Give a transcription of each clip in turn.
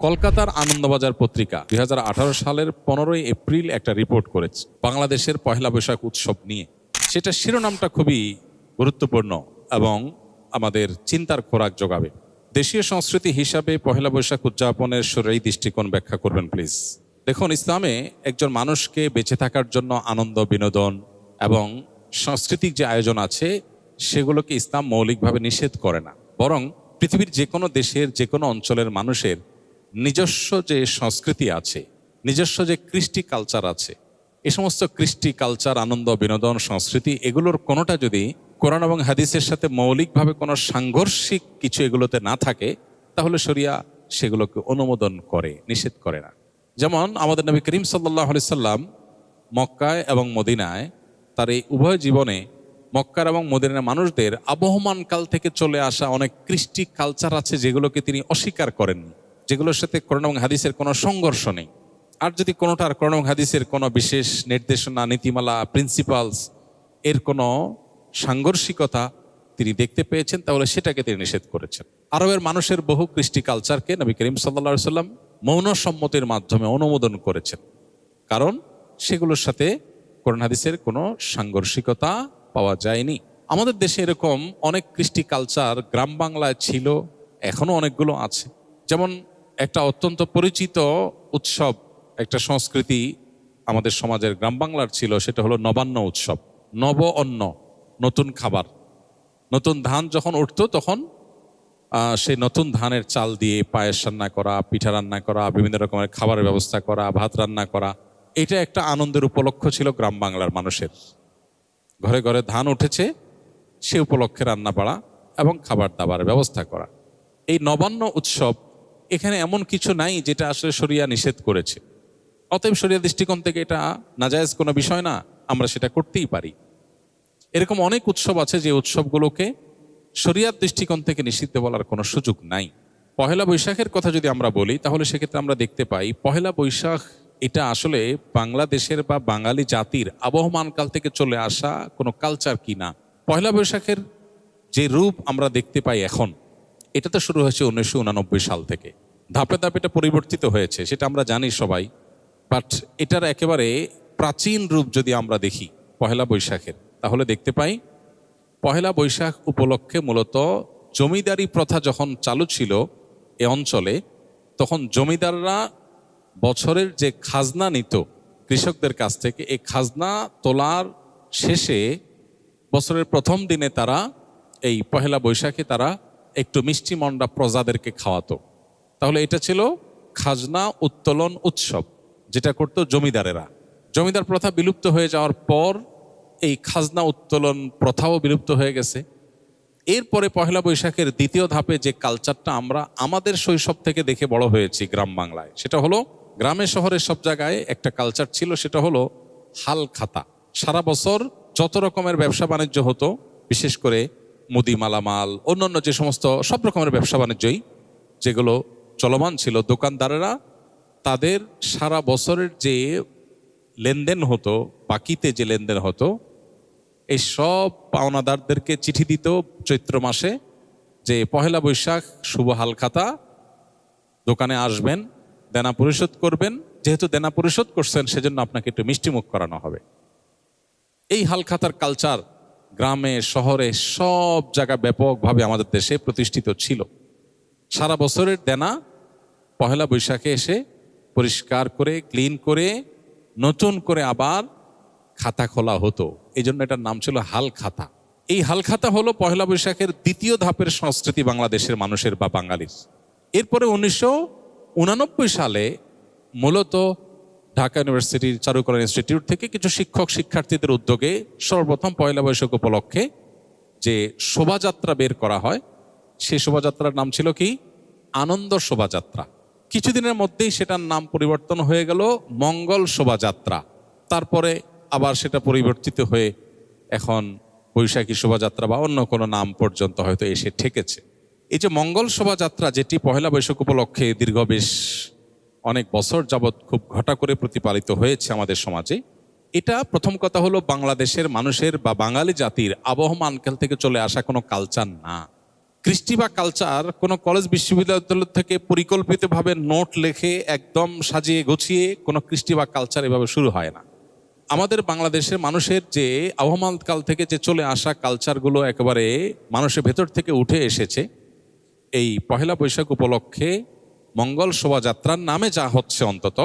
কলকাতার আনন্দবাজার পত্রিকা ২০১৮ সালের ১৫ই এপ্রিল একটা রিপোর্ট করেছে বাংলাদেশের পহেলা বৈশাখ উৎসব নিয়ে। সেটা শিরোনামটা খুবই গুরুত্বপূর্ণ এবং আমাদের চিন্তার খোরাক যোগাবে। দেশীয় সংস্কৃতি হিসাবে পহেলা বৈশাখ উদযাপনের শরীরী দৃষ্টিকোণ ব্যাখ্যা করবেন প্লিজ। দেখুন, ইসলামে একজন মানুষকে বেঁচে থাকার জন্য আনন্দ, বিনোদন এবং সাংস্কৃতিক যে আয়োজন আছে সেগুলোকে ইসলাম মৌলিকভাবে নিষেধ করে না, বরং পৃথিবীর যে কোনো দেশের যে কোনো অঞ্চলের মানুষের নিজস্ব যে সংস্কৃতি আছে, নিজস্ব যে কৃষ্টি কালচার আছে, এই সমস্ত কৃষ্টি কালচার, আনন্দ, বিনোদন, সংস্কৃতি এগুলোর কোনোটা যদি কোরআন এবং হাদিসের সাথে মৌলিকভাবে কোনো সাংঘর্ষিক কিছু এগুলোতে না থাকে, তাহলে শরিয়া সেগুলোকে অনুমোদন করে, নিষেধ করে না। যেমন আমাদের নবী করিম সাল্লাল্লাহু আলাইহি সাল্লাম মক্কায় এবং মদিনায় তার এই উভয় জীবনে মক্কার এবং মদিনার মানুষদের আবহমান কাল থেকে চলে আসা অনেক কৃষ্টি কালচার আছে যেগুলোকে তিনি অস্বীকার করেন, যেগুলোর সাথে কোরআন এবং হাদিসের কোনো সংঘর্ষ নেই। আর যদি কোনোটার কোরআন এবং হাদিসের কোনো বিশেষ নির্দেশনা, নীতিমালা, প্রিন্সিপালস এর কোনো সাংঘর্ষিকতা তিনি দেখতে পেয়েছেন, তাহলে সেটাকে তিনি নিষেধ করেছেন। আরবের মানুষের বহু কৃষ্টি কালচারকে নবী করিম সাল্লাল্লাহু আলাইহি সাল্লাম মৌন সম্মতির মাধ্যমে অনুমোদন করেছেন, কারণ সেগুলোর সাথে কোরআন হাদিসের কোনো সাংঘর্ষিকতা পাওয়া যায়নি। আমাদের দেশে এরকম অনেক কৃষ্টি কালচার গ্রাম বাংলায় ছিল, এখনো অনেকগুলো আছে। যেমন একটা অত্যন্ত পরিচিত উৎসব, একটা সংস্কৃতি আমাদের সমাজের গ্রাম বাংলার ছিল, সেটা হলো নবান্ন উৎসব। নব অন্ন, নতুন খাবার, নতুন ধান যখন উঠতো তখন সেই নতুন ধানের চাল দিয়ে পায়েস রান্না করা, পিঠা রান্না করা, বিভিন্ন রকমের খাবারের ব্যবস্থা করা, ভাত রান্না করা, এটা একটা আনন্দের উপলক্ষ ছিল গ্রাম বাংলার মানুষের। ঘরে ঘরে ধান উঠেছে, সে উপলক্ষে রান্না বাড়া এবং খাবার দাবারের ব্যবস্থা করা। এই নবান্ন উৎসব এখানে এমন কিছু নাই যেটা আসলে শরিয়া নিষেধ করেছে। অতএব শরিয়া দৃষ্টিকোণ থেকে এটা নাজায়েজ কোনো বিষয় না, আমরা সেটা করতেই পারি। এরকম অনেক উৎসব আছে যে উৎসবগুলোকে শরিয়ার দৃষ্টিকোণ থেকে নিষিদ্ধ বলার কোনো সুযোগ নাই। পহেলা বৈশাখের কথা যদি আমরা বলি, তাহলে সেক্ষেত্রে আমরা দেখতে পাই পহেলা বৈশাখ এটা আসলে বাংলাদেশের বা বাঙালি জাতির আবহমান কাল থেকে চলে আসা কোনো কালচার কি না। পহেলা বৈশাখের যে রূপ আমরা দেখতে পাই এখন, এটা তো শুরু হয়েছে 1989 সাল থেকে। ধাপে ধাপে এটা পরিবর্তিত হয়েছে, সেটা আমরা জানি সবাই। বাট এটার একেবারে প্রাচীন রূপ যদি আমরা দেখি পহেলা বৈশাখের, তাহলে দেখতে পাই পহেলা বৈশাখ উপলক্ষে মূলত জমিদারি প্রথা যখন চালু ছিল এ অঞ্চলে, তখন জমিদাররা বছরের যে খাজনা নিত কৃষকদের কাছ থেকে, এই খাজনা তোলার শেষে বছরের প্রথম দিনে তারা এই পহেলা বৈশাখে তারা একটু মিষ্টি মন্ডা প্রজাদেরকে খাওয়াতো। তাহলে এটা ছিল খাজনা উত্তোলন উৎসব, যেটা করতো জমিদারেরা। জমিদার প্রথা বিলুপ্ত হয়ে যাওয়ার পর এই খাজনা উত্তোলন প্রথাও বিলুপ্ত হয়ে গেছে। এরপরে পহেলা বৈশাখের দ্বিতীয় ধাপে যে কালচারটা আমরা আমাদের শৈশব থেকে দেখে বড় হয়েছি গ্রাম বাংলায়, সেটা হলো গ্রামে শহরে সব জায়গায় একটা কালচার ছিল, সেটা হলো হাল খাতা। সারা বছর যত রকমের ব্যবসা বাণিজ্য হতো, বিশেষ করে মুদি মালামাল, অন্যান্য যে সমস্ত সব রকমের ব্যবসা বাণিজ্যই যেগুলো চলমান ছিল, দোকানদারেরা তাদের সারা বছরের যে লেনদেন হতো, বাকিতে যে লেনদেন হতো, এই সব পাওনাদারদেরকে চিঠি দিত চৈত্র মাসে যে পহেলা বৈশাখ শুভ হাল খাতা, দোকানে আসবেন, দেনা পরিশোধ করবেন, যেহেতু দেনা পরিশোধ করছেন সেজন্য আপনাকে একটু মিষ্টিমুখ করানো হবে। এই হাল খাতার কালচার গ্রামে শহরে সব জায়গা ব্যাপকভাবে আমাদের দেশে প্রতিষ্ঠিত ছিল। সারা বছরের দেনা পহেলা বৈশাখে এসে পরিষ্কার করে, ক্লিন করে, নতুন করে আবার খাতা খোলা হতো। এই জন্য এটার নাম ছিল হাল খাতা। এই হাল খাতা হলো পহেলা বৈশাখের দ্বিতীয় ধাপের সংস্কৃতি বাংলাদেশের মানুষের বা বাঙালির। এরপরে 1989 সালে মূলত ঢাকা ইউনিভার্সিটির চারুকলা ইনস্টিটিউট থেকে কিছু শিক্ষক শিক্ষার্থীদের উদ্যোগে সর্বপ্রথম পয়লা বৈশাখ উপলক্ষে যে শোভাযাত্রা বের করা হয়, সেই শোভাযাত্রার নাম ছিল কি? আনন্দ শোভাযাত্রা। কিছুদিনের মধ্যেই সেটার নাম পরিবর্তন হয়ে গেল মঙ্গল শোভাযাত্রা। তারপরে আবার সেটা পরিবর্তিত হয়ে এখন বৈশাখী শোভাযাত্রা বা অন্য কোনো নাম পর্যন্ত হয়তো এসে ঠেকেছে। এই যে মঙ্গল শোভাযাত্রা, যেটি পহেলা বৈশাখ উপলক্ষে দীর্ঘ বেশ অনেক বছর যাবৎ খুব ঘটা করে প্রতিপালিত হয়েছে আমাদের সমাজে, এটা প্রথম কথা হলো বাংলাদেশের মানুষের বা বাঙালি জাতির আবহমান কাল থেকে চলে আসা কোনো কালচার না। কৃষ্টি বা কালচার কোনো কলেজ বিশ্ববিদ্যালয় থেকে পরিকল্পিতভাবে নোট লেখে একদম সাজিয়ে গুছিয়ে কোনো কৃষ্টি বা কালচার এভাবে শুরু হয় না। আমাদের বাংলাদেশের মানুষের যে আবহমান কাল থেকে যে চলে আসা কালচারগুলো একেবারে মানুষের ভেতর থেকে উঠে এসেছে, এই পহেলা বৈশাখ উপলক্ষে মঙ্গল শোভাযাত্রার নামে যা হচ্ছে অন্তত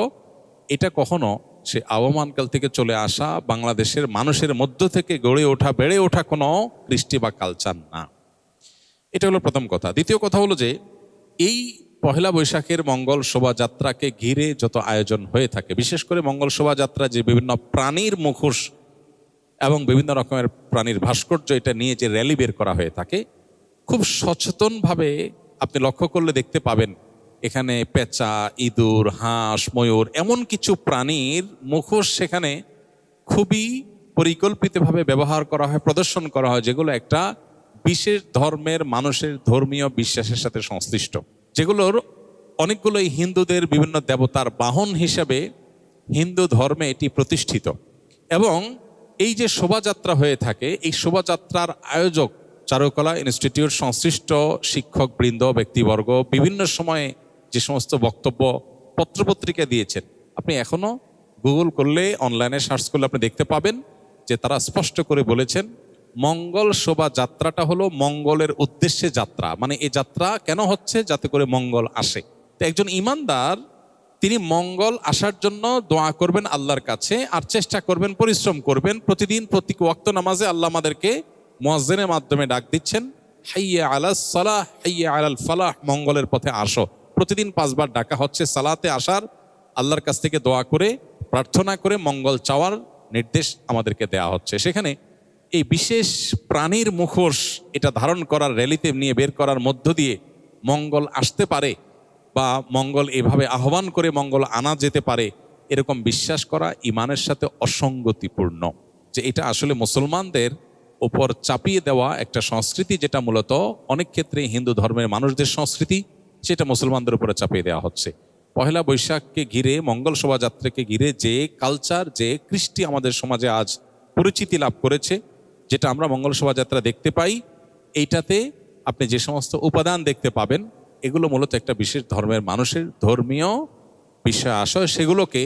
এটা কখনো সে আবহমানকাল থেকে চলে আসা বাংলাদেশের মানুষের মধ্য থেকে গড়ে ওঠা বেড়ে ওঠা কোনো কৃষ্টি বা কালচার না। এটা হলো প্রথম কথা। দ্বিতীয় কথা হলো যে এই পহেলা বৈশাখের মঙ্গল শোভাযাত্রাকে ঘিরে যত আয়োজন হয়ে থাকে, বিশেষ করে মঙ্গল শোভাযাত্রা যে বিভিন্ন প্রাণীর মুখোশ এবং বিভিন্ন রকমের প্রাণীর ভাস্কর্য এটা নিয়ে যে র্যালি বের করা হয়ে থাকে, খুব সচেতনভাবে আপনি লক্ষ্য করলে দেখতে পাবেন এখানে পেঁচা, ইঁদুর, হাঁস, ময়ূর এমন কিছু প্রাণীর মুখোশ সেখানে খুবই পরিকল্পিতভাবে ব্যবহার করা হয়, প্রদর্শন করা হয়, যেগুলো একটা বিশেষ ধর্মের মানুষের ধর্মীয় বিশ্বাসের সাথে সংশ্লিষ্ট, যেগুলোর অনেকগুলোই হিন্দুদের বিভিন্ন দেবতার বাহন হিসেবে হিন্দু ধর্মে এটি প্রতিষ্ঠিত। এবং এই যে শোভাযাত্রা হয়ে থাকে, এই শোভাযাত্রার আয়োজক চারুকলা ইনস্টিটিউট সংশ্লিষ্ট শিক্ষকবৃন্দ, ব্যক্তিবর্গ বিভিন্ন সময়ে যে সমস্ত বক্তব্য পত্রপত্রিকা দিয়েছেন, আপনি এখনো গুগল করলে, অনলাইনে সার্চ করলে আপনি দেখতে পাবেন যে তারা স্পষ্ট করে বলেছেন মঙ্গল শোভাযাত্রাটা হলো মঙ্গলের উদ্দেশ্যে যাত্রা। মানে এই যাত্রা কেন হচ্ছে? যাতে করে মঙ্গল আসে। তো একজন ইমানদার তিনি মঙ্গল আসার জন্য দোয়া করবেন আল্লাহর কাছে, আর চেষ্টা করবেন, পরিশ্রম করবেন। প্রতিদিন প্রতি ওয়াক্ত নামাজে আল্লাহ আমাদেরকে মুয়াজ্জিনের মাধ্যমে ডাক দিচ্ছেন, হাইয়া আলাস সালাহ হাইয়া আলাল ফালাহ, মঙ্গলের পথে আসো। প্রতিদিন 5 বার ডাকা হচ্ছে সালাতে আসার, আল্লাহর কাছ থেকে দোয়া করে প্রার্থনা করে মঙ্গল চাওয়ার নির্দেশ আমাদেরকে দেয়া হচ্ছে। সেখানে এই বিশেষ প্রাণীর মুখোশ এটা ধারণ করার, র্যালিতে নিয়ে বের করার মধ্য দিয়ে মঙ্গল আসতে পারে বা মঙ্গল এভাবে আহ্বান করে মঙ্গল আনা যেতে পারে, এরকম বিশ্বাস করা ইমানের সাথে অসঙ্গতিপূর্ণ। যে এটা আসলে মুসলমানদের ওপর চাপিয়ে দেওয়া একটা সংস্কৃতি, যেটা মূলত অনেক ক্ষেত্রে হিন্দু ধর্মের মানুষদের সংস্কৃতি, সেটা মুসলমানদের উপরে চাপিয়ে দেওয়া হচ্ছে। পহেলা বৈশাখকে ঘিরে, মঙ্গল শোভাযাত্রাকে ঘিরে যে কালচার, যে কৃষ্টি আমাদের সমাজে আজ পরিচিতি লাভ করেছে, যেটা আমরা মঙ্গল শোভাযাত্রা দেখতে পাই, এইটাতে আপনি যে সমস্ত উপাদান দেখতে পাবেন, এগুলো মূলত একটা বিশেষ ধর্মের মানুষের ধর্মীয় বিষয় আশয়, সেগুলোকে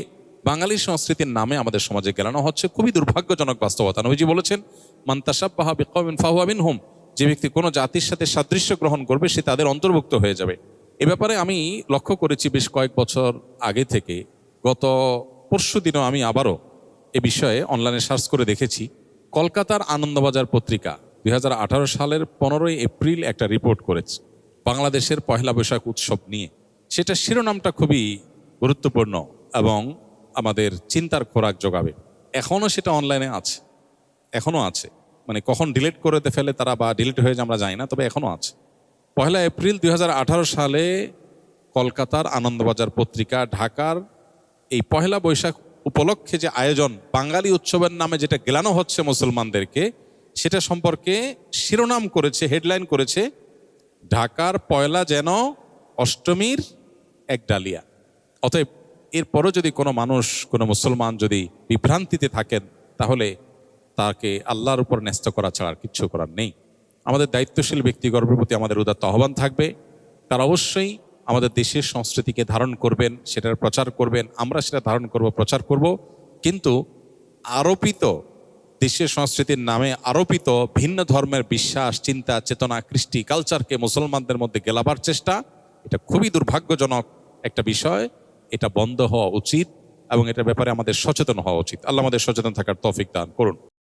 বাঙালি সংস্কৃতির নামে আমাদের সমাজে গেলানো হচ্ছে। খুবই দুর্ভাগ্যজনক বাস্তবতা। নবীজি বলেছেন, মান তাশাব্বাহা বিকওমিন ফাহুয়া মিনহুম, যে ব্যক্তি কোনো জাতির সাথে সাদৃশ্য গ্রহণ করবে সে তাদের অন্তর্ভুক্ত হয়ে যাবে। এ ব্যাপারে আমি লক্ষ্য করেছি বেশ কয়েক বছর আগে থেকে। গত পরশু দিনও আমি আবারও এ বিষয়ে অনলাইনে সার্চ করে দেখেছি। কলকাতার আনন্দবাজার পত্রিকা 2018 সালের 15 এপ্রিল একটা রিপোর্ট করেছে বাংলাদেশের পহেলা বৈশাখ উৎসব নিয়ে। সেটা শিরোনামটা খুবই গুরুত্বপূর্ণ এবং আমাদের চিন্তার খোরাক যোগাবে। এখনও সেটা অনলাইনে আছে, এখনও আছে। মানে কখন ডিলিট করে ফেলে তারা বা ডিলিট হয়ে যায় আমরা জানি না, তবে এখনও আছে। পহেলা এপ্রিল 2018 সালে কলকাতার আনন্দবাজার পত্রিকা ঢাকার এই পহেলা বৈশাখ উপলক্ষে যে আয়োজন, বাঙালি উৎসবের নামে যেটা গেলানো হচ্ছে মুসলমানদেরকে, সেটা সম্পর্কে শিরোনাম করেছে, হেডলাইন করেছে, ঢাকার পয়লা যেন অষ্টমীর এক ডালিয়া। অতএব এরপরও যদি কোনো মানুষ, কোনো মুসলমান যদি বিভ্রান্তিতে থাকেন, তাহলে তাকে আল্লাহর উপর ন্যস্ত করা ছাড়া আর কিচ্ছু করার নেই। আমাদের দায়িত্বশীল ব্যক্তিগর্বের প্রতি আমাদের উদাত্ত আহ্বান থাকবে, তারা অবশ্যই আমাদের দেশের সংস্কৃতিকে ধারণ করবেন, সেটার প্রচার করবেন, আমরা সেটা ধারণ করব, প্রচার করব। কিন্তু আরোপিত দেশের সংস্কৃতির নামে আরোপিত ভিন্ন ধর্মের বিশ্বাস, চিন্তা, চেতনা, কৃষ্টি, কালচারকে মুসলমানদের মধ্যে গেলাবার চেষ্টা, এটা খুবই দুর্ভাগ্যজনক একটা বিষয়। এটা বন্ধ হওয়া উচিত এবং এটার ব্যাপারে আমাদের সচেতন হওয়া উচিত। আল্লাহ আমাদের সচেতন থাকার তৌফিক দান করুন।